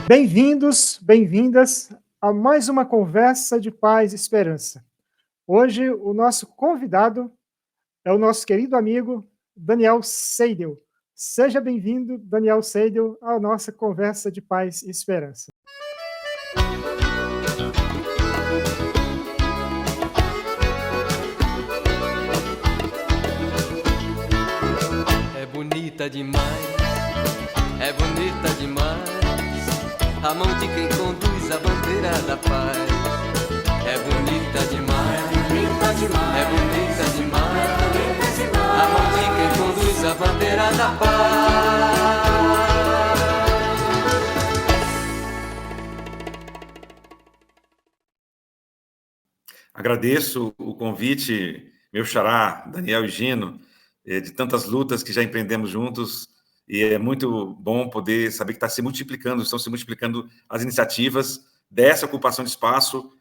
Bem-vindos, bem-vindas a mais uma conversa de paz e esperança. Hoje, o nosso convidado é o nosso querido amigo Daniel Seidel. Seja bem-vindo, Daniel Seidel, à nossa conversa de paz e esperança. É bonita demais, é bonita demais, a mão de quem conduz a bandeira da paz. É bonita demais, é bonita demais, é bonita demais, a mão de quem conduz a bandeira da paz. Agradeço o convite, meu xará, Daniel e Gino, de tantas lutas que já empreendemos juntos, e é muito bom poder saber que estão se multiplicando as iniciativas dessa ocupação de espaço,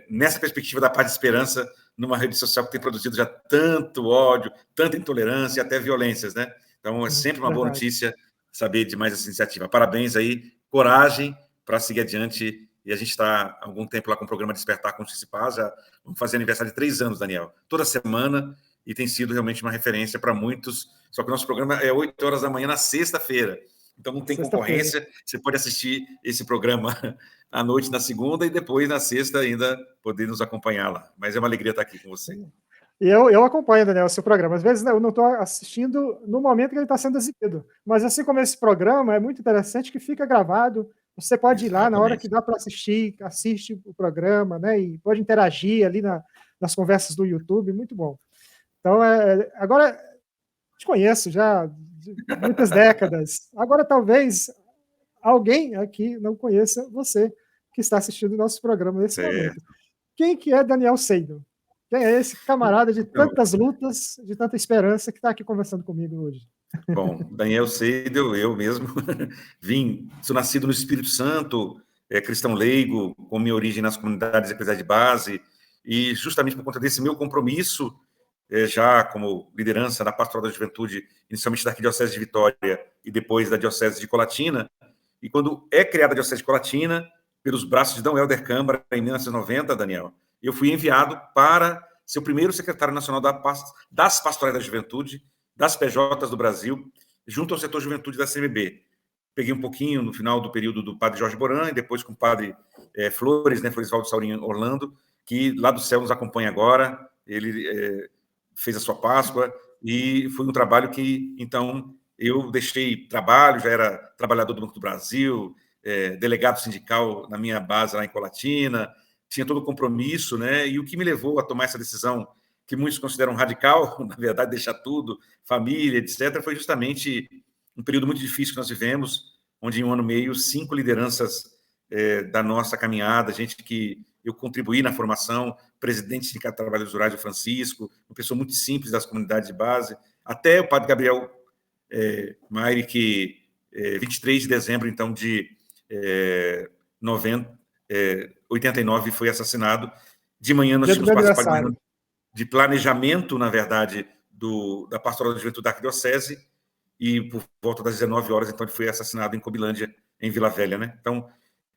nessa perspectiva da paz e esperança, numa rede social que tem produzido já tanto ódio, tanta intolerância e até violências, né? Então, é sempre uma boa notícia saber de mais essa iniciativa. Parabéns aí, coragem para seguir adiante. E a gente está há algum tempo lá com o programa Despertar Consciência e Paz, já vamos fazer aniversário de 3 anos, Daniel, toda semana, e tem sido realmente uma referência para muitos, só que o nosso programa é 8 horas da manhã na sexta-feira, então não tem concorrência, você pode assistir esse programa à noite na segunda e depois na sexta ainda poder nos acompanhar lá, mas é uma alegria estar aqui com você. E eu acompanho, Daniel, o seu programa. Às vezes eu não estou assistindo no momento que ele está sendo exibido, mas assim como esse programa, é muito interessante que fica gravado. Você pode ir lá na hora que dá para assistir, assiste o programa, né? E pode interagir ali nas conversas do YouTube, muito bom. Então, agora, te conheço já de muitas décadas. Agora, talvez alguém aqui não conheça você que está assistindo o nosso programa nesse momento. Quem que é Daniel Seidel? Quem é esse camarada de tantas lutas, de tanta esperança que está aqui conversando comigo hoje? Bom, Daniel Seidel, eu mesmo, sou nascido no Espírito Santo, cristão leigo, com minha origem nas comunidades eclesiais de base, e justamente por conta desse meu compromisso, já como liderança na Pastoral da Juventude, inicialmente da Arquidiocese de Vitória e depois da Diocese de Colatina, e quando é criada a Diocese de Colatina, pelos braços de D. Helder Câmara, em 1990, Daniel, eu fui enviado para ser o primeiro secretário nacional das Pastorais da Juventude, das PJs do Brasil, junto ao setor juventude da CMB. Peguei um pouquinho no final do período do padre Jorge Boran, e depois com o padre Flores, né, Floresvaldo Saurinho Orlando, que lá do céu nos acompanha agora. Ele fez a sua Páscoa, e foi um trabalho que, então, eu deixei trabalho, já era trabalhador do Banco do Brasil, delegado sindical na minha base lá em Colatina, tinha todo o compromisso, né? E o que me levou a tomar essa decisão, que muitos consideram radical, na verdade, deixar tudo, família, etc., foi justamente um período muito difícil que nós vivemos, onde em 1 ano e meio, 5 lideranças da nossa caminhada, gente que eu contribuí na formação, presidente do Sindicato de Trabalhadores Rurais, o Francisco, uma pessoa muito simples das comunidades de base, até o padre Gabriel Maire, que 23 de dezembro, então, de 89, foi assassinado. De manhã nós tínhamos participado de planejamento, na verdade, da Pastoral da Juventude da Arquidiocese, e por volta das 19 horas, então, ele foi assassinado em Cobilândia, em Vila Velha, né? Então,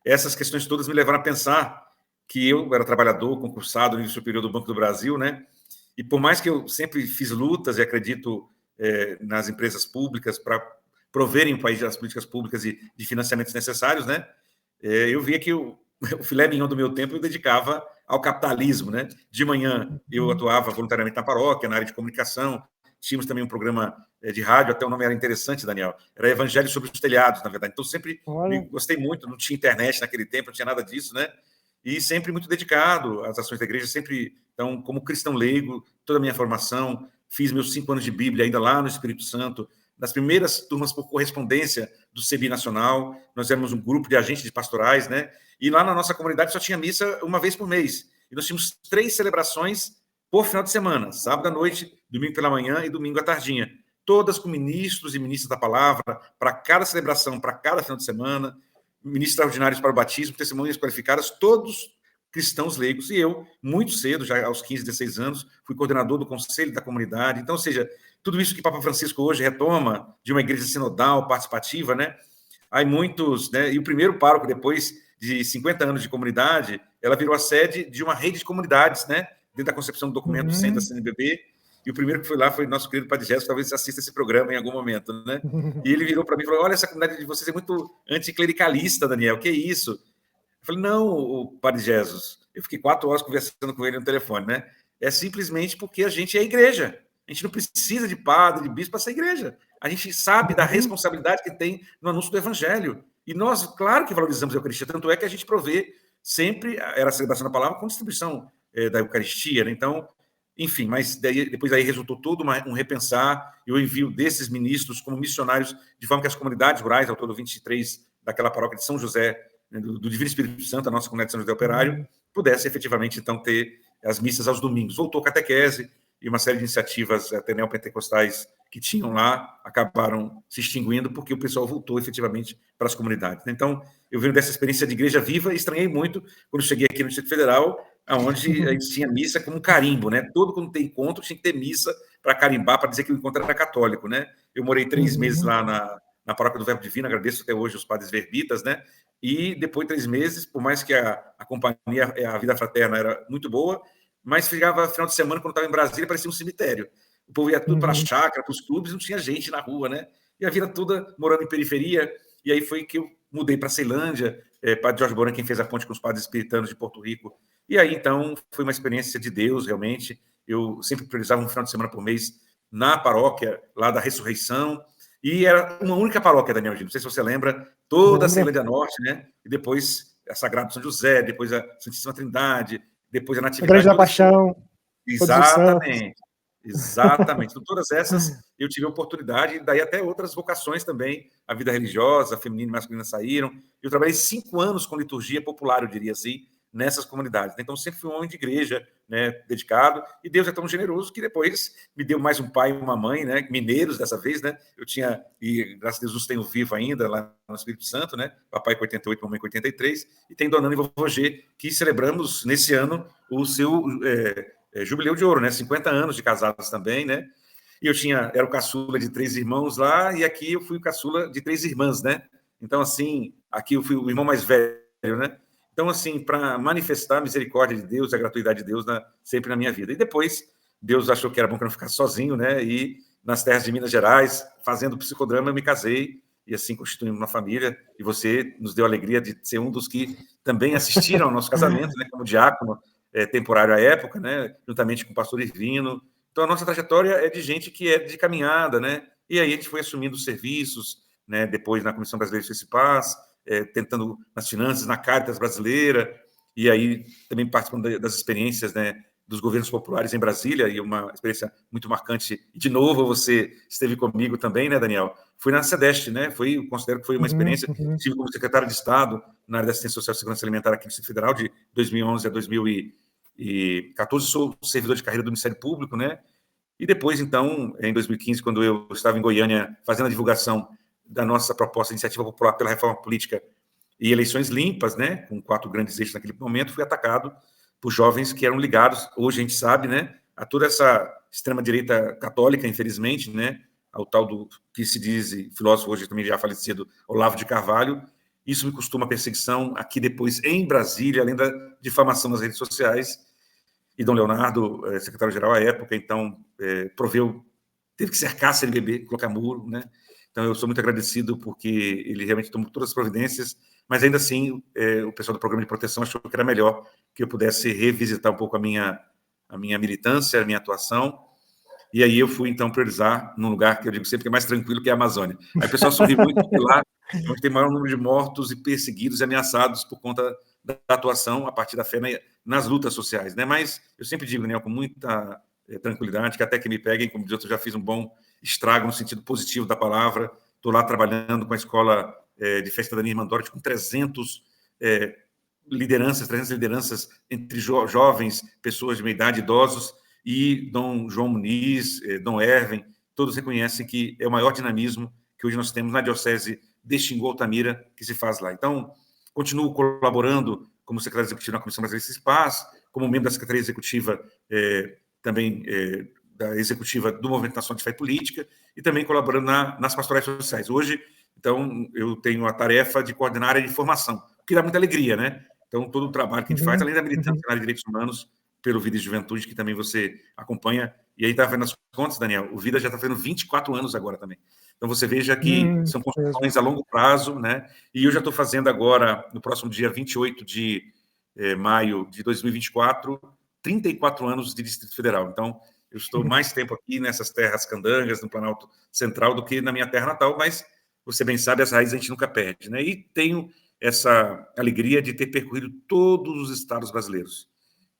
essas questões todas me levaram a pensar que eu era trabalhador, concursado no nível superior do Banco do Brasil, né? E por mais que eu sempre fiz lutas e acredito nas empresas públicas para proverem o país das políticas públicas e de financiamentos necessários, né? Eu via que o filé mignon do meu tempo eu dedicava ao capitalismo, né? De manhã eu atuava voluntariamente na paróquia, na área de comunicação, tínhamos também um programa de rádio, até o nome era interessante, Daniel, era Evangelho sobre os Telhados, na verdade. Então, sempre gostei muito, não tinha internet naquele tempo, não tinha nada disso, né? E sempre muito dedicado às ações da igreja, sempre, então, como cristão leigo, toda a minha formação, fiz meus 5 anos de Bíblia ainda lá no Espírito Santo, nas primeiras turmas por correspondência do CEBI Nacional, nós éramos um grupo de agentes de pastorais, né? E lá na nossa comunidade só tinha missa uma vez por mês. E nós tínhamos 3 celebrações por final de semana, sábado à noite, domingo pela manhã e domingo à tardinha. Todas com ministros e ministras da palavra, para cada celebração, para cada final de semana, ministros extraordinários para o batismo, testemunhas qualificadas, todos cristãos leigos. E eu, muito cedo, já aos 15, 16 anos, fui coordenador do conselho da comunidade. Então, ou seja, tudo isso que o Papa Francisco hoje retoma de uma igreja sinodal, participativa, né? Aí muitos, né? E o primeiro pároco, depois de 50 anos de comunidade, ela virou a sede de uma rede de comunidades, né? Dentro da concepção do documento 100 da CNBB. E o primeiro que foi lá foi nosso querido Padre Jéssico, talvez assista esse programa em algum momento, né? E ele virou para mim e falou: olha, essa comunidade de vocês é muito anticlericalista, Daniel, que é isso? Eu falei: não, o Padre Jesus. Eu fiquei 4 horas conversando com ele no telefone, né? É simplesmente porque a gente é a igreja. A gente não precisa de padre, de bispo para ser igreja. A gente sabe da responsabilidade que tem no anúncio do evangelho. E nós, claro que valorizamos a Eucaristia, tanto é que a gente provê sempre, era a celebração da palavra com distribuição da Eucaristia, né? Então, enfim, mas depois aí resultou todo um repensar, e o envio desses ministros como missionários, de forma que as comunidades rurais, ao todo 23 daquela paróquia de São José, né, do Divino Espírito Santo, a nossa comunidade de São José Operário, pudesse efetivamente, então, ter as missas aos domingos. Voltou a catequese, e uma série de iniciativas até neopentecostais que tinham lá acabaram se extinguindo porque o pessoal voltou efetivamente para as comunidades. Então, eu venho dessa experiência de igreja viva e estranhei muito quando cheguei aqui no Distrito Federal, onde a gente tinha missa como um carimbo, né? Todo quando tem encontro tinha que ter missa para carimbar, para dizer que o encontro era católico, né? Eu morei 3 meses lá na paróquia do Verbo Divino, agradeço até hoje os padres verbitas, né? E depois de 3 meses, por mais que a companhia, a vida fraterna era muito boa, mas ficava final de semana, quando estava em Brasília, parecia um cemitério. O povo ia tudo para a chácara, para os clubes, não tinha gente na rua, né? E a vida toda morando em periferia. E aí foi que eu mudei para Ceilândia, Padre Jorge Boran, quem fez a ponte com os padres espiritanos de Porto Rico. E aí, então, foi uma experiência de Deus, realmente. Eu sempre priorizava um final de semana por mês na paróquia, lá da Ressurreição. E era uma única paróquia, Daniel Gil. Não sei se você lembra, toda a Ceilândia Norte, né? E depois a Sagrado São José, depois a Santíssima Trindade, depois a Natividade. Igreja da Paixão. Exatamente. Exatamente. Então, todas essas eu tive a oportunidade, e daí até outras vocações também, a vida religiosa, a feminina e masculina saíram. Eu trabalhei 5 anos com liturgia popular, eu diria assim, nessas comunidades. Então, sempre fui um homem de igreja, né, dedicado, e Deus é tão generoso que depois me deu mais um pai e uma mãe, né, mineiros dessa vez, né, eu tinha, e graças a Deus os tenho vivo ainda, lá no Espírito Santo, né, papai com 88, mamãe com 83, e tem Dona Ana e Vovô G, que celebramos nesse ano o seu jubileu de ouro, né, 50 anos de casados também, né, e eu era o caçula de 3 irmãos lá, e aqui eu fui o caçula de 3 irmãs, né, então assim, aqui eu fui o irmão mais velho, né. Então, assim, para manifestar a misericórdia de Deus, a gratuidade de Deus sempre na minha vida. E depois, Deus achou que era bom que eu não ficasse sozinho, né? E nas terras de Minas Gerais, fazendo psicodrama, eu me casei e assim constituímos uma família. E você nos deu a alegria de ser um dos que também assistiram ao nosso casamento, né? Como diácono temporário à época, né? Juntamente com o pastor Irvino. Então, a nossa trajetória é de gente que é de caminhada, né? E aí a gente foi assumindo os serviços, né? Depois na Comissão Brasileira de Justiça e Paz, tentando nas finanças, na Caritas brasileira, e aí também participando das experiências, né, dos governos populares em Brasília, e uma experiência muito marcante. E, de novo, você esteve comigo também, né, Daniel? Fui na SEDEST, né? Eu considero que foi uma experiência. Estive como secretário de Estado na área da Assistência Social e Segurança Alimentar aqui no Distrito Federal, de 2011 a 2014. Sou servidor de carreira do Ministério Público, né? E depois, então, em 2015, quando eu estava em Goiânia fazendo a divulgação da nossa proposta de iniciativa popular pela reforma política e eleições limpas, né, com 4 grandes eixos naquele momento, fui atacado por jovens que eram ligados, hoje a gente sabe, né, a toda essa extrema-direita católica, infelizmente, né, ao tal do que se diz, filósofo hoje também já falecido, Olavo de Carvalho. Isso me custou uma perseguição aqui depois em Brasília, além da difamação nas redes sociais. E Dom Leonardo, secretário-geral à época, então, teve que cercar a CNBB, colocar muro, né? Então, eu sou muito agradecido porque ele realmente tomou todas as providências, mas ainda assim, o pessoal do Programa de Proteção achou que era melhor que eu pudesse revisitar um pouco a minha militância, a minha atuação, e aí eu fui, então, priorizar num lugar que eu digo sempre que é mais tranquilo, que é a Amazônia. Aí o pessoal sorri muito, porque lá onde tem maior número de mortos e perseguidos e ameaçados por conta da atuação a partir da fé nas lutas sociais, né? Mas eu sempre digo, né, com muita tranquilidade, que até que me peguem, como diz outro, eu já fiz um bom estrago no sentido positivo da palavra. Estou lá trabalhando com a escola de festa da Irmã Dorothy, com 300 lideranças entre jovens, pessoas de meia idade, idosos, e Dom João Muniz, Dom Erwin, todos reconhecem que é o maior dinamismo que hoje nós temos na Diocese de Xingu-Altamira, que se faz lá. Então, continuo colaborando como secretário executivo na Comissão Brasileira de Paz, como membro da Secretaria Executiva também da Executiva do Movimento Nacional de Fé e Política, e também colaborando nas pastorais sociais. Hoje, Então, eu tenho a tarefa de coordenar a área de formação, o que dá muita alegria, né? Então, todo o trabalho que a gente faz, além da militância na área de direitos humanos, pelo Vida e Juventude, que também você acompanha, e aí está vendo as contas, Daniel, o Vida já está fazendo 24 anos agora também. Então, você veja que são construções a longo prazo, né? E eu já estou fazendo agora, no próximo dia 28 de maio de 2024, 34 anos de Distrito Federal. Então, eu estou mais tempo aqui nessas terras candangas, no Planalto Central, do que na minha terra natal, mas você bem sabe, as raízes a gente nunca perde, né? E tenho essa alegria de ter percorrido todos os estados brasileiros.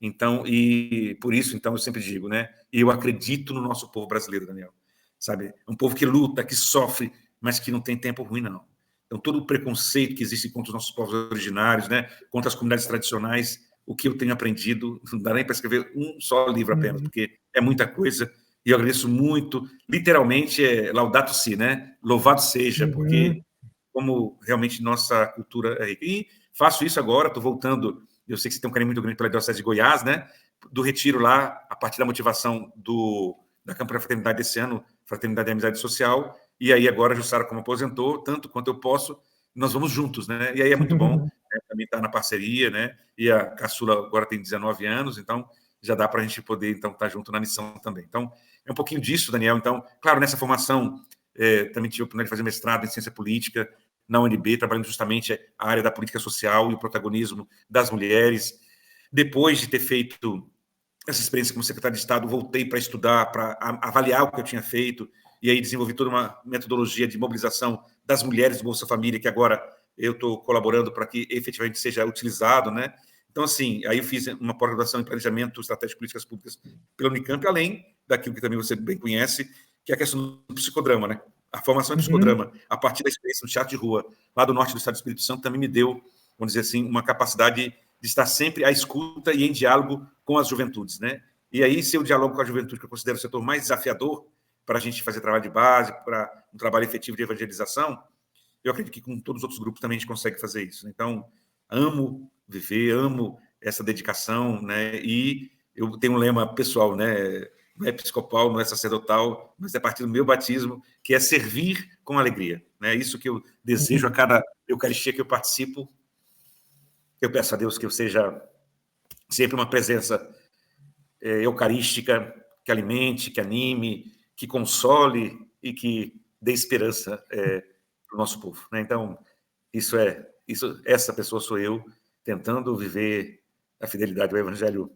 Então, e por isso, então, eu sempre digo, né? Eu acredito no nosso povo brasileiro, Daniel. Sabe? É um povo que luta, que sofre, mas que não tem tempo ruim, não. Então, todo o preconceito que existe contra os nossos povos originários, né? Contra as comunidades tradicionais, o que eu tenho aprendido, não dá nem para escrever um só livro apenas, porque é muita coisa, e eu agradeço muito, literalmente, laudato si, né? Louvado seja, porque como realmente nossa cultura é rica. E faço isso agora, estou voltando, eu sei que você tem um carinho muito grande pela Diocese de Goiás, né? Do retiro lá, a partir da motivação da campanha da Fraternidade desse ano, Fraternidade e Amizade Social, e aí agora a Jussara, como aposentou, tanto quanto eu posso, nós vamos juntos, né? E aí é muito bom, né? Também estar na parceria, né? E a caçula agora tem 19 anos, então já dá para a gente poder, então, estar junto na missão também. Então, é um pouquinho disso, Daniel. Então, claro, nessa formação, também tive a oportunidade de fazer mestrado em ciência política na UNB, trabalhando justamente a área da política social e o protagonismo das mulheres. Depois de ter feito essa experiência como secretário de Estado, voltei para estudar, para avaliar o que eu tinha feito, e aí desenvolvi toda uma metodologia de mobilização das mulheres do Bolsa Família, que agora eu estou colaborando para que efetivamente seja utilizado, né? Então, assim, aí eu fiz uma pós-graduação em planejamento estratégico de políticas públicas pela Unicamp, além daquilo que também você bem conhece, que é a questão do psicodrama, né? A formação em psicodrama, a partir da experiência no teatro de rua, lá do norte do estado do Espírito Santo, também me deu, vamos dizer assim, uma capacidade de estar sempre à escuta e em diálogo com as juventudes, né? E aí, se eu dialogo com a juventude, que eu considero o setor mais desafiador para a gente fazer trabalho de base, para um trabalho efetivo de evangelização, eu acredito que com todos os outros grupos também a gente consegue fazer isso. Então, amo viver, amo essa dedicação, né? E eu tenho um lema pessoal, né? Não é episcopal, não é sacerdotal, mas é a partir do meu batismo, que é servir com alegria, né? Isso que eu desejo a cada Eucaristia que eu participo. Eu peço a Deus que eu seja sempre uma presença eucarística, que alimente, que anime, que console e que dê esperança para o nosso povo, né? Então, essa pessoa sou eu, tentando viver a fidelidade ao Evangelho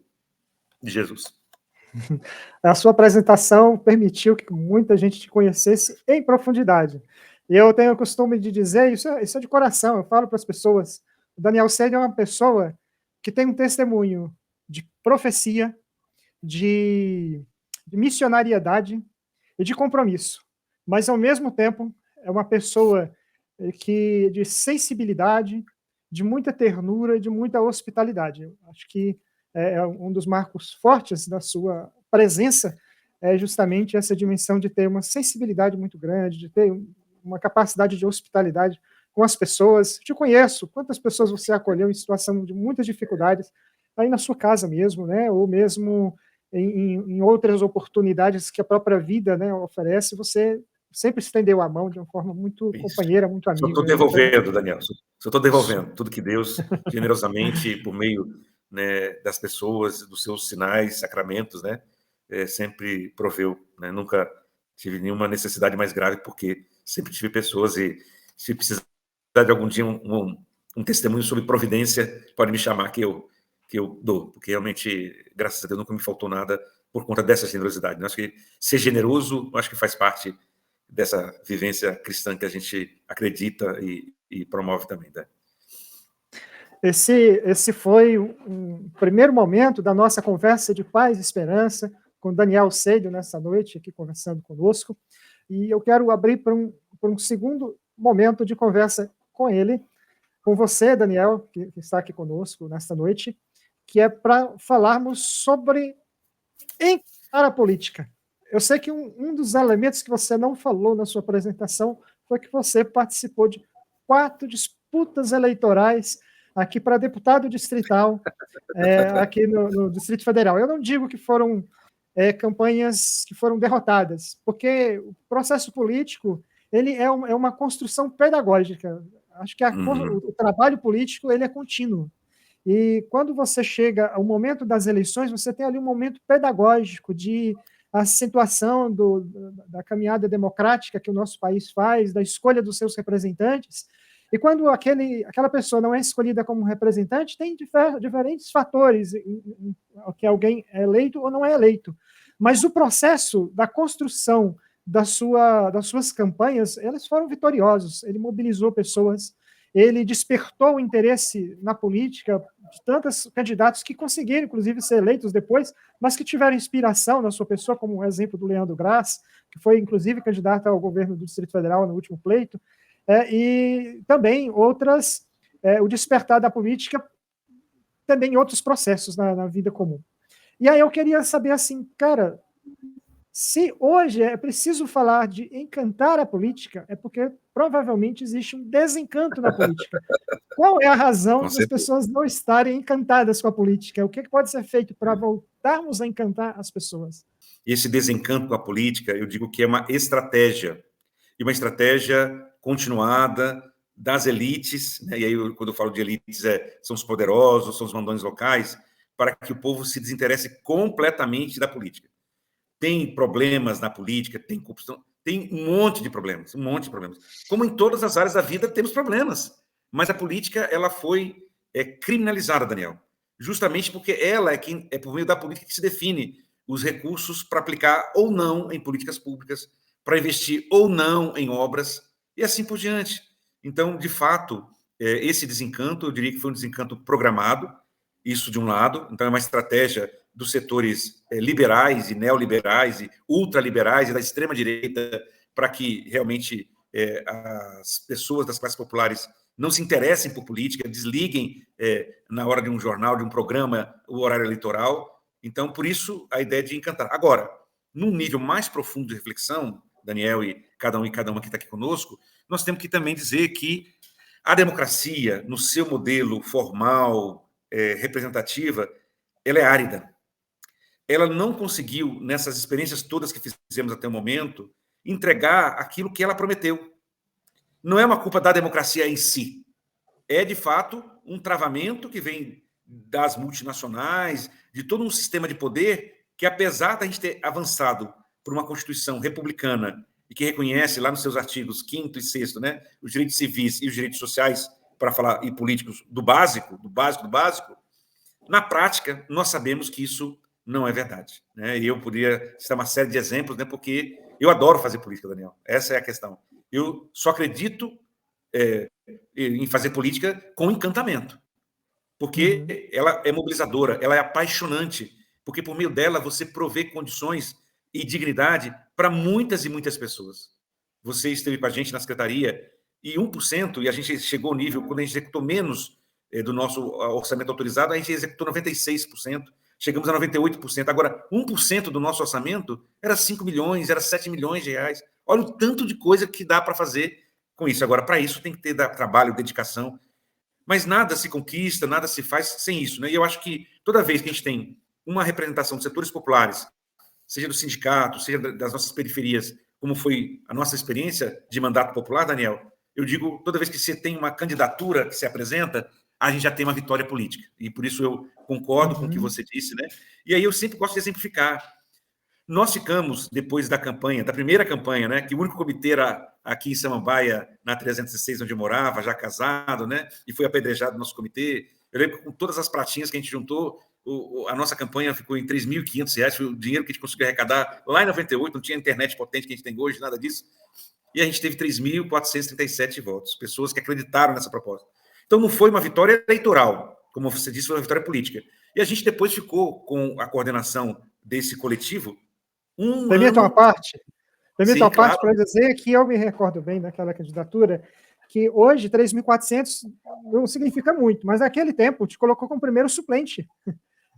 de Jesus. A sua apresentação permitiu que muita gente te conhecesse em profundidade. E eu tenho o costume de dizer, isso é de coração, eu falo para as pessoas, o Daniel Cedo é uma pessoa que tem um testemunho de profecia, de missionariedade e de compromisso, mas, ao mesmo tempo, é uma pessoa de sensibilidade, de muita ternura, de muita hospitalidade. Eu acho que um dos marcos fortes da sua presença é justamente essa dimensão de ter uma sensibilidade muito grande, de ter uma capacidade de hospitalidade com as pessoas. Te conheço, quantas pessoas você acolheu em situação de muitas dificuldades, aí na sua casa mesmo, né? Ou mesmo em outras oportunidades que a própria vida, né, oferece, você sempre estendeu a mão de uma forma muito companheira, muito amiga. Só estou devolvendo, Daniel, só estou devolvendo tudo que Deus, generosamente, por meio, né, das pessoas, dos seus sinais, sacramentos, né, sempre proveu, né? Nunca tive nenhuma necessidade mais grave, porque sempre tive pessoas, e se precisar de algum dia um testemunho sobre providência, pode me chamar que eu dou, porque realmente, graças a Deus, nunca me faltou nada por conta dessa generosidade. Eu acho que ser generoso, acho que faz parte dessa vivência cristã que a gente acredita e promove também, né? Esse foi um primeiro momento da nossa conversa de paz e esperança com Daniel Cedo nessa noite, aqui conversando conosco, e eu quero abrir para um segundo momento de conversa com ele, com você, Daniel, que está aqui conosco nesta noite, que é para falarmos sobre encarar a política. Eu sei que um dos elementos que você não falou na sua apresentação foi que você participou de 4 disputas eleitorais aqui para deputado distrital, aqui no Distrito Federal. Eu não digo que foram campanhas que foram derrotadas, porque o processo político ele é uma construção pedagógica. Acho que o trabalho político ele é contínuo. E quando você chega ao momento das eleições, você tem ali um momento pedagógico de acentuação da caminhada democrática que o nosso país faz, da escolha dos seus representantes. E quando aquela pessoa não é escolhida como representante, tem diferentes fatores que alguém é eleito ou não é eleito. Mas o processo da construção das suas campanhas, elas foram vitoriosos. Ele mobilizou pessoas, ele despertou o interesse na política de tantos candidatos que conseguiram, inclusive, ser eleitos depois, mas que tiveram inspiração na sua pessoa, como o exemplo do Leandro Graça, que foi, inclusive, candidato ao governo do Distrito Federal no último pleito, e também o despertar da política, também em outros processos na vida comum. E aí eu queria saber, assim, cara, se hoje é preciso falar de encantar a política, é porque provavelmente existe um desencanto na política. Qual é a razão das pessoas não estarem encantadas com a política? O que pode ser feito para voltarmos a encantar as pessoas? Esse desencanto com a política, eu digo que é uma estratégia, e uma estratégia continuada das elites, né? E aí, quando eu falo de elites, são os poderosos, são os mandões locais, para que o povo se desinteresse completamente da política. Tem problemas na política, tem corrupção, tem um monte de problemas. Como em todas as áreas da vida, temos problemas. Mas a política, ela foi criminalizada, Daniel, justamente porque ela é por meio da política que se define os recursos para aplicar ou não em políticas públicas, para investir ou não em obras, e assim por diante. Então, de fato, esse desencanto, eu diria que foi um desencanto programado, isso de um lado, então é uma estratégia dos setores liberais e neoliberais e ultraliberais e da extrema-direita para que realmente as pessoas das classes populares não se interessem por política, desliguem na hora de um jornal, de um programa, o horário eleitoral. Então, por isso, a ideia de encantar. Agora, num nível mais profundo de reflexão, Daniel e cada uma que está aqui conosco, nós temos que também dizer que a democracia, no seu modelo formal, representativa, ela é árida. Ela não conseguiu, nessas experiências todas que fizemos até o momento, entregar aquilo que ela prometeu. Não é uma culpa da democracia em si. É, de fato, um travamento que vem das multinacionais, de todo um sistema de poder que, apesar da gente ter avançado por uma Constituição republicana e que reconhece lá nos seus artigos 5º e 6º, né, os direitos civis e os direitos sociais, para falar, e políticos, do básico, na prática, nós sabemos que isso não é verdade, né? E eu poderia citar uma série de exemplos, né, porque eu adoro fazer política, Daniel. Essa é a questão. Eu só acredito em fazer política com encantamento, porque ela é mobilizadora, ela é apaixonante, porque por meio dela você provê condições e dignidade para muitas e muitas pessoas. Você esteve com a gente na secretaria e 1%, e a gente chegou ao nível, quando a gente executou menos do nosso orçamento autorizado, a gente executou 96%, chegamos a 98%. Agora, 1% do nosso orçamento era 5 milhões, era 7 milhões de reais. Olha o tanto de coisa que dá para fazer com isso. Agora, para isso tem que ter trabalho, dedicação, mas nada se conquista, nada se faz sem isso, né? E eu acho que toda vez que a gente tem uma representação de setores populares, seja do sindicato, seja das nossas periferias, como foi a nossa experiência de mandato popular, Daniel, eu digo, toda vez que você tem uma candidatura que se apresenta, a gente já tem uma vitória política. E por isso eu concordo com o que você disse, né? E aí eu sempre gosto de exemplificar. Nós ficamos, depois da campanha, da primeira campanha, né, que o único comitê era aqui em Samambaia, na 306, onde eu morava, já casado, né, e foi apedrejado no nosso comitê. Eu lembro que com todas as pratinhas que a gente juntou, a nossa campanha ficou em R$ 3.500, foi o dinheiro que a gente conseguiu arrecadar lá em 98, não tinha internet potente que a gente tem hoje, nada disso. E a gente teve 3.437 votos, pessoas que acreditaram nessa proposta. Então, não foi uma vitória eleitoral, como você disse, foi uma vitória política. E a gente depois ficou com a coordenação desse coletivo Permita uma parte claro. para dizer que eu me recordo bem daquela candidatura, que hoje 3.400 não significa muito, mas naquele tempo te colocou como primeiro suplente.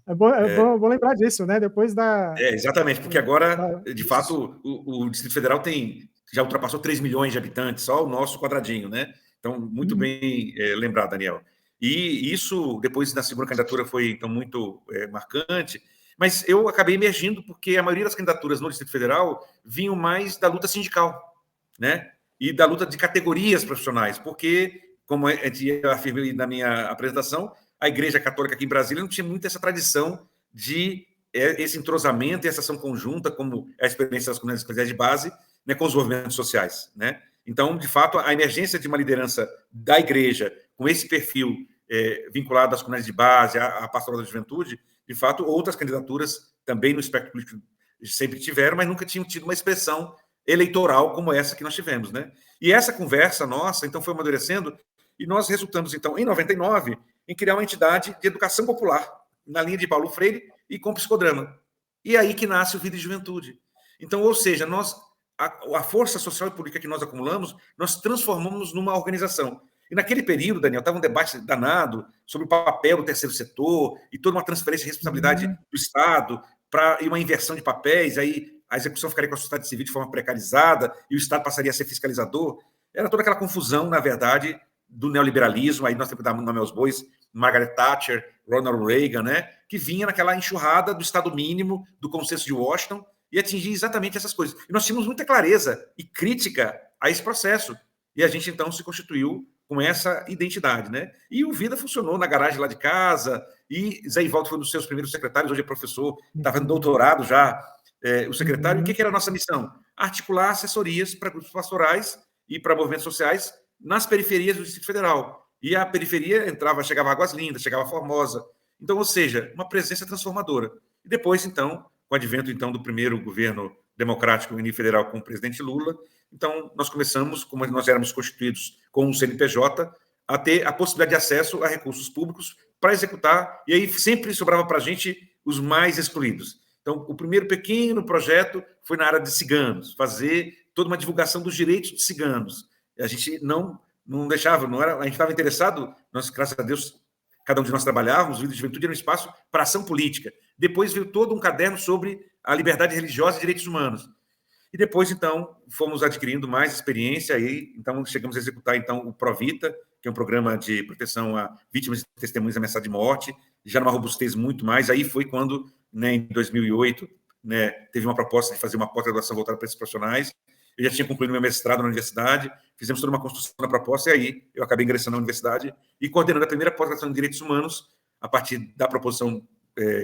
É bom lembrar disso, né? Depois da... exatamente, porque agora, de fato, o Distrito Federal já ultrapassou 3 milhões de habitantes, só o nosso quadradinho, né? Então, muito bem lembrado, Daniel. E isso, depois da segunda candidatura, foi então muito marcante, mas eu acabei emergindo porque a maioria das candidaturas no Distrito Federal vinham mais da luta sindical, né? e da luta de categorias profissionais, porque, como eu afirmei na minha apresentação, a Igreja Católica aqui em Brasília não tinha muito essa tradição de esse entrosamento e essa ação conjunta, como é a experiência das comunidades eclesiais de base, né, com os movimentos sociais, né? Então, de fato, a emergência de uma liderança da Igreja com esse perfil vinculado às comunidades de base, à pastoral da juventude, de fato, outras candidaturas também no espectro político sempre tiveram, mas nunca tinham tido uma expressão eleitoral como essa que nós tivemos, né? E essa conversa nossa, então, foi amadurecendo, e nós resultamos, então, em 99, em criar uma entidade de educação popular, na linha de Paulo Freire e com psicodrama. E é aí que nasce o Vida e Juventude. Então, ou seja, a força social e política que nós acumulamos, nós transformamos numa organização. E naquele período, Daniel, estava um debate danado sobre o papel do terceiro setor e toda uma transferência de responsabilidade do Estado e uma inversão de papéis, aí a execução ficaria com a sociedade civil de forma precarizada e o Estado passaria a ser fiscalizador. Era toda aquela confusão, na verdade, do neoliberalismo, aí nós temos que dar nome aos bois, Margaret Thatcher, Ronald Reagan, né, que vinha naquela enxurrada do Estado mínimo, do Consenso de Washington, e atingir exatamente essas coisas. E nós tínhamos muita clareza e crítica a esse processo. E a gente, então, se constituiu com essa identidade, né? E o Vida funcionou na garagem lá de casa, e Zé Ivaldo foi um dos seus primeiros secretários, hoje é professor, está fazendo doutorado já, o secretário. O que era a nossa missão? Articular assessorias para grupos pastorais e para movimentos sociais nas periferias do Distrito Federal. E a periferia chegava a Águas Lindas, chegava a Formosa. Então, ou seja, uma presença transformadora. E depois, então, com o advento, então, do primeiro governo democrático e federal com o presidente Lula, então, nós começamos, como nós éramos constituídos com um CNPJ, a ter a possibilidade de acesso a recursos públicos para executar, e aí sempre sobrava para a gente os mais excluídos. Então, o primeiro pequeno projeto foi na área de ciganos, fazer toda uma divulgação dos direitos dos ciganos. A gente não deixava, a gente estava interessado, nós, graças a Deus, cada um de nós trabalhávamos, o Vida e Juventude era um espaço para ação política. Depois veio todo um caderno sobre a liberdade religiosa e direitos humanos. E depois, então, fomos adquirindo mais experiência, e então chegamos a executar então, o Provita, que é um programa de proteção a vítimas e testemunhas ameaçadas de morte, já numa robustez muito mais. Aí foi quando, né, em 2008, né, teve uma proposta de fazer uma pós-graduação voltada para esses profissionais. Eu já tinha concluído meu mestrado na universidade, fizemos toda uma construção da proposta, e aí eu acabei ingressando na universidade e coordenando a primeira pós-graduação em Direitos Humanos, a partir da proposição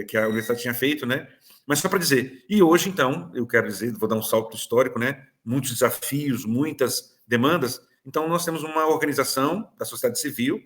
que a universidade tinha feito, né? Mas só para dizer, e hoje, então, eu quero dizer, vou dar um salto histórico, né? Muitos desafios, muitas demandas. Então, nós temos uma organização da sociedade civil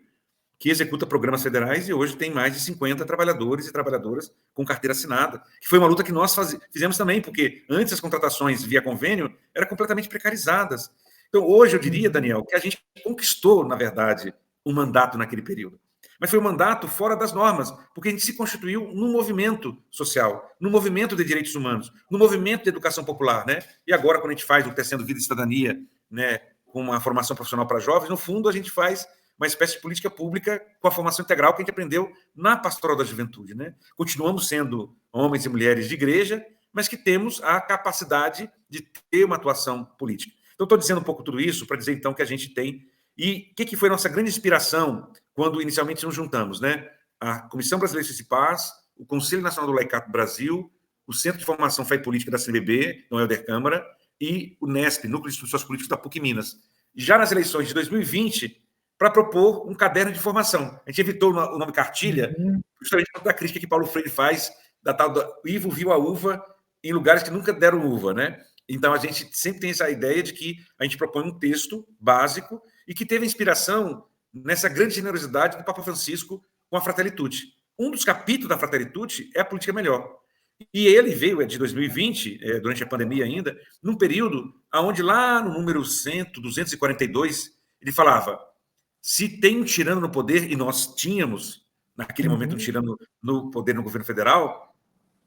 que executa programas federais e hoje tem mais de 50 trabalhadores e trabalhadoras com carteira assinada, que foi uma luta que nós fizemos também, porque antes as contratações via convênio eram completamente precarizadas. Então, hoje eu diria, Daniel, que a gente conquistou, na verdade, um mandato naquele período. Mas foi um mandato fora das normas, porque a gente se constituiu num movimento social, num movimento de direitos humanos, num movimento de educação popular, né? E agora, quando a gente faz o Tecendo Vida e Cidadania, né, com uma formação profissional para jovens, no fundo, a gente faz uma espécie de política pública com a formação integral que a gente aprendeu na Pastoral da Juventude, né? Continuamos sendo homens e mulheres de igreja, mas que temos a capacidade de ter uma atuação política. Então, estou dizendo um pouco tudo isso para dizer, então, que a gente tem. E o que foi a nossa grande inspiração quando inicialmente nos juntamos, né? A Comissão Brasileira de Justiça e Paz, o Conselho Nacional do Laicato do Brasil, o Centro de Formação Fé e Política da CNBB, no Helder Câmara, e o NESP, Núcleo de Instituições Políticas da PUC Minas. Já nas eleições de 2020, para propor um caderno de formação. A gente evitou o nome cartilha, justamente por da crítica que Paulo Freire faz, da tal do Ivo viu a uva em lugares que nunca deram uva, né? Então, a gente sempre tem essa ideia de que a gente propõe um texto básico e que teve inspiração nessa grande generosidade do Papa Francisco com a Fratelli Tutti. Um dos capítulos da Fratelli Tutti é a política melhor. E ele veio, de 2020, durante a pandemia ainda, num período onde lá no número 242, ele falava: se tem um tirano no poder, e nós tínhamos, naquele momento, um tirano no poder no governo federal,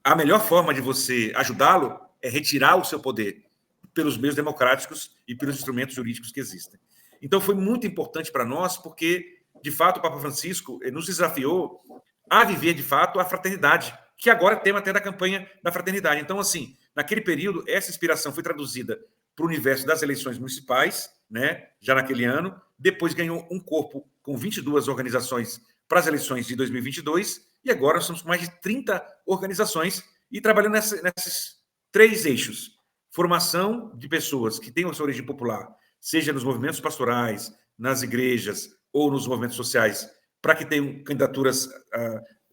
a melhor forma de você ajudá-lo é retirar o seu poder pelos meios democráticos e pelos instrumentos jurídicos que existem. Então, foi muito importante para nós, porque, de fato, o Papa Francisco nos desafiou a viver, de fato, a fraternidade, que agora é tema até da campanha da fraternidade. Então, assim, naquele período, essa inspiração foi traduzida para o universo das eleições municipais, né, já naquele ano, depois ganhou um corpo com 22 organizações para as eleições de 2022, e agora nós somos com mais de 30 organizações e trabalhando nesses 3 eixos: formação de pessoas que têm a sua origem popular seja nos movimentos pastorais, nas igrejas ou nos movimentos sociais, para que tenham candidaturas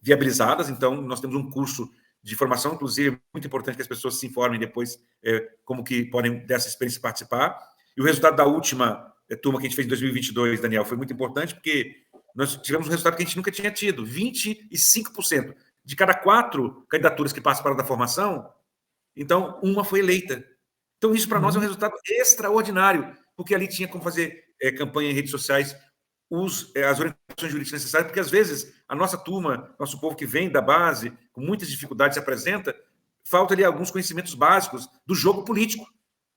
viabilizadas. Então, nós temos um curso de formação, inclusive, é muito importante que as pessoas se informem depois como que podem dessa experiência participar. E o resultado da última turma que a gente fez em 2022, Daniel, foi muito importante, porque nós tivemos um resultado que a gente nunca tinha tido, 25%. De cada 4 candidaturas que participaram da formação, então, uma foi eleita. Então, isso para nós é um resultado extraordinário, porque ali tinha como fazer campanha em redes sociais, as orientações jurídicas necessárias, porque às vezes a nossa turma, nosso povo que vem da base, com muitas dificuldades se apresenta, falta ali alguns conhecimentos básicos do jogo político.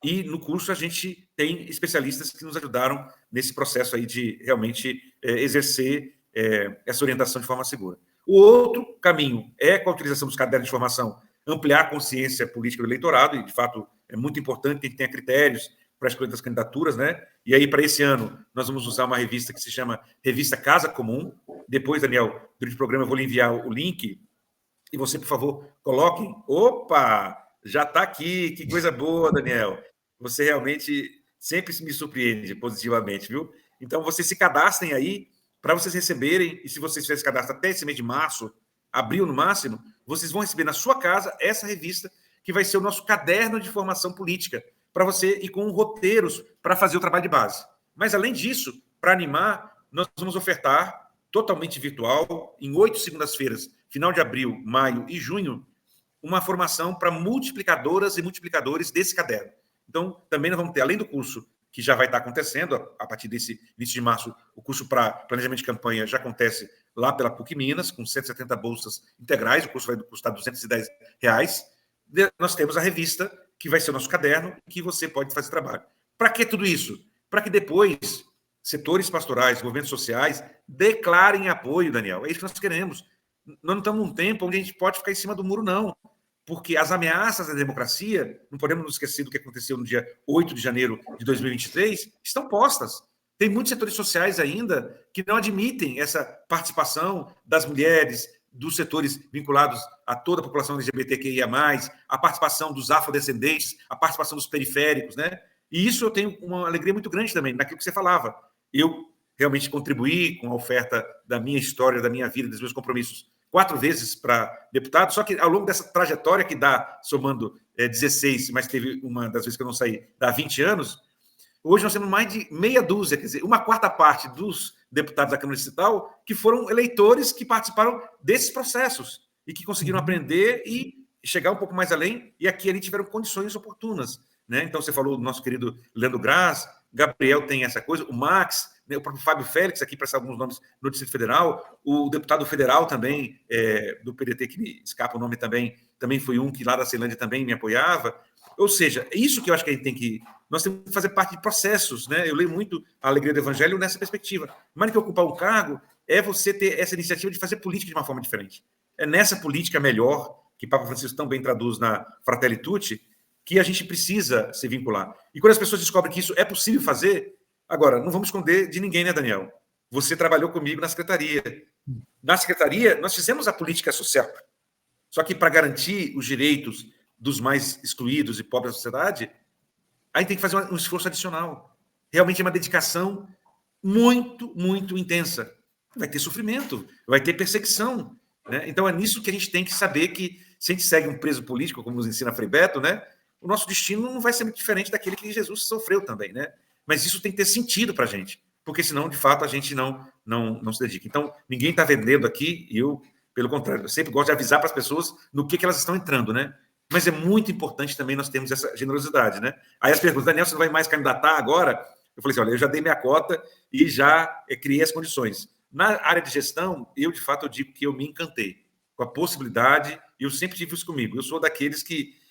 E no curso a gente tem especialistas que nos ajudaram nesse processo aí de realmente exercer essa orientação de forma segura. O outro caminho é, com a utilização dos cadernos de formação, ampliar a consciência política do eleitorado, e de fato é muito importante que a gente tenha critérios para a escolha das candidaturas, né? E aí, para esse ano, nós vamos usar uma revista que se chama Revista Casa Comum. Depois, Daniel, durante o programa, eu vou lhe enviar o link, e você, por favor, coloquem. Opa! Já está aqui, que coisa boa, Daniel. Você realmente sempre me surpreende positivamente, viu? Então, vocês se cadastrem aí para vocês receberem, e se vocês fizerem esse cadastro até esse mês de março, abril no máximo, vocês vão receber na sua casa essa revista, que vai ser o nosso caderno de formação política, para você ir com roteiros para fazer o trabalho de base. Mas, além disso, para animar, nós vamos ofertar totalmente virtual, em 8 segundas-feiras, final de abril, maio e junho, uma formação para multiplicadoras e multiplicadores desse caderno. Então, também nós vamos ter, além do curso que já vai estar acontecendo, a partir desse início de março, o curso para planejamento de campanha já acontece lá pela PUC Minas, com 170 bolsas integrais, o curso vai custar R$210. Nós temos a revista, que vai ser o nosso caderno, que você pode fazer trabalho. Para que tudo isso? Para que depois setores pastorais, movimentos sociais, declarem apoio, Daniel. É isso que nós queremos. Nós não estamos num tempo onde a gente pode ficar em cima do muro, não. Porque as ameaças à democracia, não podemos nos esquecer do que aconteceu no dia 8 de janeiro de 2023, estão postas. Tem muitos setores sociais ainda que não admitem essa participação das mulheres, dos setores vinculados a toda a população LGBTQIA+, a participação dos afrodescendentes, a participação dos periféricos, né? E isso eu tenho uma alegria muito grande também, naquilo que você falava. Eu realmente contribuí com a oferta da minha história, da minha vida, dos meus compromissos, 4 vezes para deputado, só que ao longo dessa trajetória que dá, somando 16, mas teve uma das vezes que eu não saí, dá 20 anos, hoje nós temos mais de meia dúzia, quer dizer, 1/4 parte dos deputados da Câmara Distrital que foram eleitores que participaram desses processos e que conseguiram aprender e chegar um pouco mais além, e aqui ali tiveram condições oportunas, né? Então, você falou do nosso querido Leandro Graz, Gabriel tem essa coisa, o Max, né, o próprio Fábio Félix, aqui para alguns nomes no Distrito Federal, o deputado federal também, do PDT, que me escapa o nome também foi um que lá da Ceilândia também me apoiava. Ou seja, é isso que eu acho que a gente tem que... Nós temos que fazer parte de processos, né? Eu leio muito a Alegria do Evangelho nessa perspectiva. Mais do que ocupar um cargo, é você ter essa iniciativa de fazer política de uma forma diferente. É nessa política melhor, que Papa Francisco tão bem traduz na Fratelli Tutti, que a gente precisa se vincular. E quando as pessoas descobrem que isso é possível fazer... Agora, não vamos esconder de ninguém, né, Daniel? Você trabalhou comigo na secretaria. Na secretaria, nós fizemos a política social. Só que para garantir os direitos dos mais excluídos e pobres da sociedade, aí tem que fazer um esforço adicional. Realmente é uma dedicação muito, muito intensa. Vai ter sofrimento, vai ter perseguição, né? Então é nisso que a gente tem que saber que, se a gente segue um preso político, como nos ensina Frei Beto, né, o nosso destino não vai ser muito diferente daquele que Jesus sofreu também, né? Mas isso tem que ter sentido para a gente, porque senão, de fato, a gente não se dedica. Então, ninguém está vendendo aqui, e eu, pelo contrário, eu sempre gosto de avisar para as pessoas no que elas estão entrando, né? Mas é muito importante também nós termos essa generosidade, né? Aí as perguntas, Daniel, você não vai mais candidatar agora? Eu falei assim, olha, eu já dei minha cota e já criei as condições. Na área de gestão, eu, de fato, eu digo que eu me encantei com a possibilidade, e eu sempre tive isso comigo. Eu sou daqueles que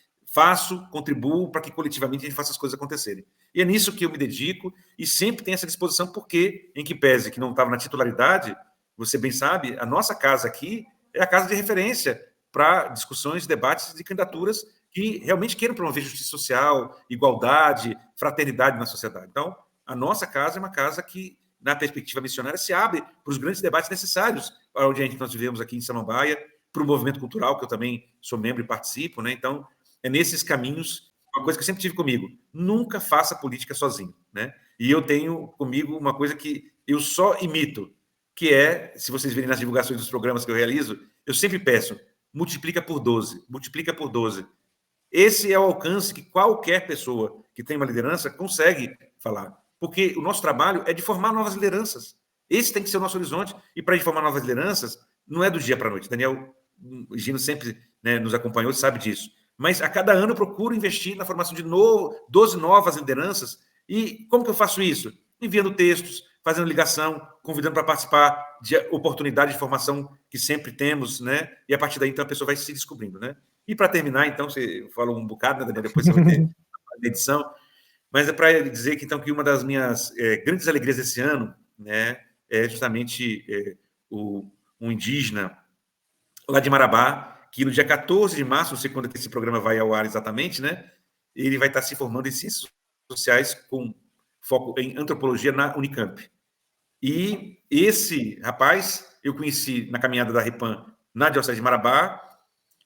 contribuo para que coletivamente a gente faça as coisas acontecerem. E é nisso que eu me dedico e sempre tenho essa disposição, porque, em que pese que não estava na titularidade, você bem sabe, a nossa casa aqui é a casa de referência para discussões, debates de candidaturas que realmente queiram promover justiça social, igualdade, fraternidade na sociedade. Então, a nossa casa é uma casa que, na perspectiva missionária, se abre para os grandes debates necessários para onde nós vivemos aqui em Samambaia, para o movimento cultural, que eu também sou membro e participo, né? Então, é nesses caminhos, uma coisa que eu sempre tive comigo, nunca faça política sozinho, né? E eu tenho comigo uma coisa que eu só imito, que é, se vocês verem nas divulgações dos programas que eu realizo, eu sempre peço, multiplica por 12, multiplica por 12. Esse é o alcance que qualquer pessoa que tem uma liderança consegue falar, porque o nosso trabalho é de formar novas lideranças. Esse tem que ser o nosso horizonte, e para formar novas lideranças, não é do dia para a noite. Daniel Gino sempre, né, nos acompanhou e sabe disso. Mas a cada ano eu procuro investir na formação de 12 novas lideranças. E como que eu faço isso? Enviando textos, fazendo ligação, convidando para participar de oportunidades de formação que sempre temos, né? E a partir daí, então, a pessoa vai se descobrindo, né? E para terminar, então, você falou um bocado, né, Daniel? Depois você vai ter a edição. Mas é para dizer que, então, que uma das minhas grandes alegrias desse ano, né, é justamente um indígena lá de Marabá, que no dia 14 de março, não sei quando esse programa vai ao ar exatamente, né? Ele vai estar se formando em ciências sociais com foco em antropologia na Unicamp. E esse rapaz eu conheci na caminhada da Ripan na Diocese de Marabá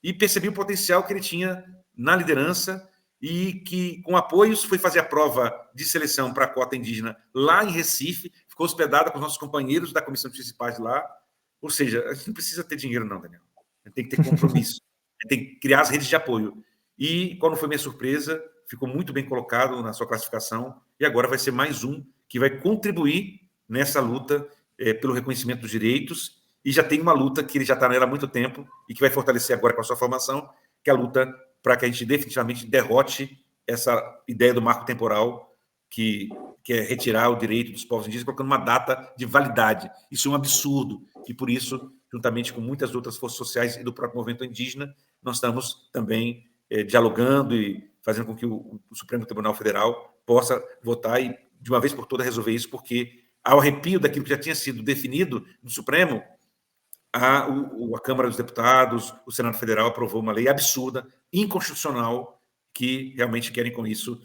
e percebi o potencial que ele tinha na liderança e que, com apoios, foi fazer a prova de seleção para a cota indígena lá em Recife, ficou hospedada com os nossos companheiros da Comissão de Municipais de lá. Ou seja, a gente não precisa ter dinheiro não, Daniel. A gente tem que ter compromisso. A gente tem que criar as redes de apoio. E, qual não foi minha surpresa, ficou muito bem colocado na sua classificação e agora vai ser mais um que vai contribuir nessa luta pelo reconhecimento dos direitos, e já tem uma luta que ele já está nela há muito tempo e que vai fortalecer agora com a sua formação, que é a luta para que a gente definitivamente derrote essa ideia do marco temporal que é retirar o direito dos povos indígenas colocando uma data de validade. Isso é um absurdo e, por isso, juntamente com muitas outras forças sociais e do próprio movimento indígena, nós estamos também dialogando e fazendo com que o Supremo Tribunal Federal possa votar e, de uma vez por todas, resolver isso, porque, ao arrepio daquilo que já tinha sido definido no Supremo, a Câmara dos Deputados, o Senado Federal aprovou uma lei absurda, inconstitucional, que realmente querem, com isso,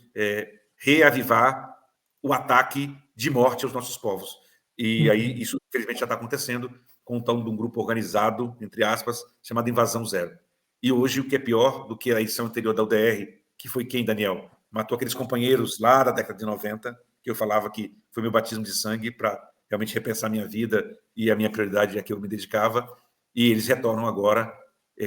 reavivar o ataque de morte aos nossos povos. E aí, isso, infelizmente, já está acontecendo com o tal de um grupo organizado, entre aspas, chamado Invasão Zero. E hoje, o que é pior do que a edição anterior da UDR, que foi quem, Daniel? Matou aqueles companheiros lá da década de 90, que eu falava que foi meu batismo de sangue para realmente repensar minha vida e a minha prioridade a que eu me dedicava, e eles retornam agora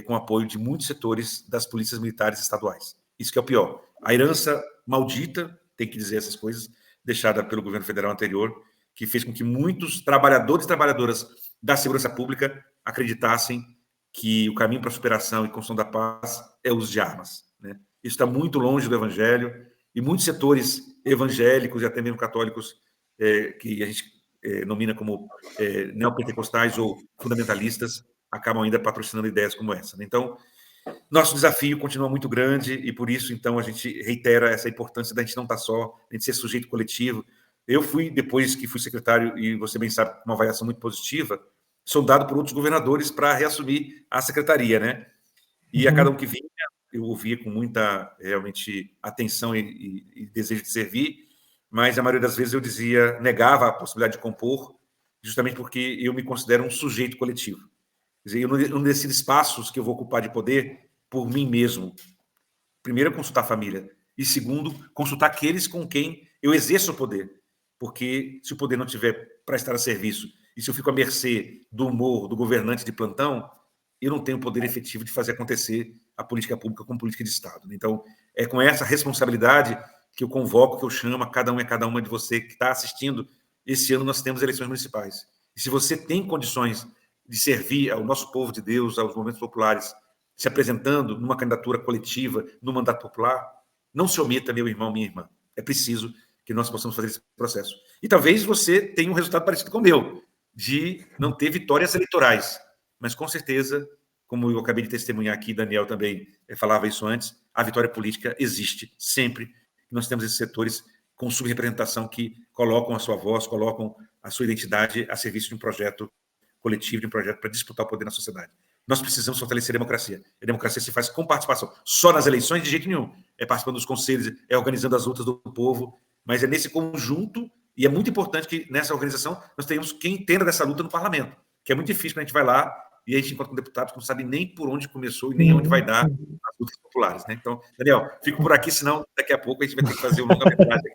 com apoio de muitos setores das polícias militares estaduais. Isso que é o pior. A herança maldita, tem que dizer essas coisas, deixada pelo governo federal anterior, que fez com que muitos trabalhadores e trabalhadoras da segurança pública acreditassem que o caminho para a superação e construção da paz é o uso de armas, né? Isso está muito longe do evangelho, e muitos setores evangélicos e até mesmo católicos, que a gente nomina como neopentecostais ou fundamentalistas, acabam ainda patrocinando ideias como essa, né? Então, nosso desafio continua muito grande e, por isso, então, a gente reitera essa importância da gente não estar só, a gente ser sujeito coletivo. Eu fui, depois que fui secretário, e você bem sabe, uma avaliação muito positiva, sondado por outros governadores para reassumir a secretaria, né? E a cada um que vinha, eu ouvia com muita, realmente, atenção e desejo de servir, mas a maioria das vezes eu negava a possibilidade de compor, justamente porque eu me considero um sujeito coletivo. Quer dizer, eu não decido espaços que eu vou ocupar de poder por mim mesmo. Primeiro, consultar a família. E segundo, consultar aqueles com quem eu exerço o poder. Porque se o poder não tiver para estar a serviço, e se eu fico à mercê do humor do governante de plantão, eu não tenho poder efetivo de fazer acontecer a política pública como política de Estado. Então, é com essa responsabilidade que eu convoco, que eu chamo a cada um e a cada uma de você que está assistindo. Esse ano nós temos eleições municipais. E se você tem condições de servir ao nosso povo de Deus, aos movimentos populares, se apresentando numa candidatura coletiva, no mandato popular, não se omita, meu irmão, minha irmã. É preciso que nós possamos fazer esse processo. E talvez você tenha um resultado parecido com o meu, de não ter vitórias eleitorais. Mas, com certeza, como eu acabei de testemunhar aqui, Daniel também falava isso antes, a vitória política existe sempre. Nós temos esses setores com subrepresentação que colocam a sua voz, colocam a sua identidade a serviço de um projeto coletivo, de um projeto para disputar o poder na sociedade. Nós precisamos fortalecer a democracia. A democracia se faz com participação. Só nas eleições, de jeito nenhum. É participando dos conselhos, é organizando as lutas do povo, mas é nesse conjunto, e é muito importante que nessa organização nós tenhamos quem entenda dessa luta no parlamento, que é muito difícil quando a gente vai lá e a gente encontra com deputados que não sabem nem por onde começou e nem onde vai dar as lutas populares, né? Então, Daniel, fico por aqui, senão daqui a pouco a gente vai ter que fazer um longa-metragem.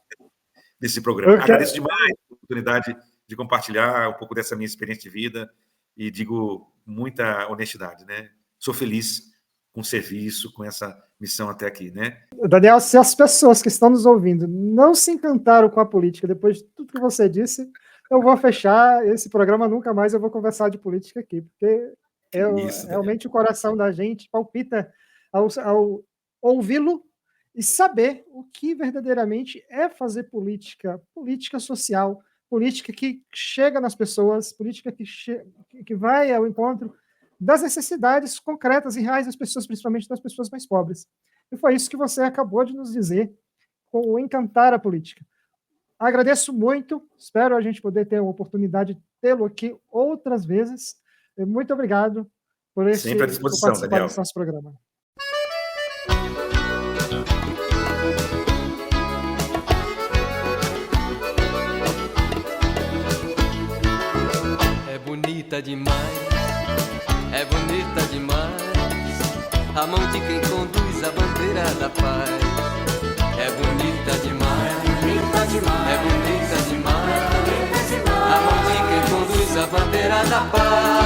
desse programa. Agradeço demais a oportunidade de compartilhar um pouco dessa minha experiência de vida e digo muita honestidade, né? Sou feliz com o serviço, com essa missão até aqui, né? Daniel, se as pessoas que estão nos ouvindo não se encantaram com a política depois de tudo que você disse, eu vou fechar esse programa, nunca mais eu vou conversar de política aqui, porque realmente o coração da gente palpita ao ouvi-lo e saber o que verdadeiramente é fazer política social, política que chega nas pessoas, política que vai ao encontro das necessidades concretas e reais das pessoas, principalmente das pessoas mais pobres. E foi isso que você acabou de nos dizer, com o encantar a política. Agradeço muito, espero a gente poder ter a oportunidade de tê-lo aqui outras vezes. Muito obrigado por Sempre à disposição, participar Daniel. desse nosso programa. É bonita demais, é bonita demais, a mão de quem conduz a bandeira da paz. É bonita demais, é bonita demais, a mão de quem conduz a bandeira da paz.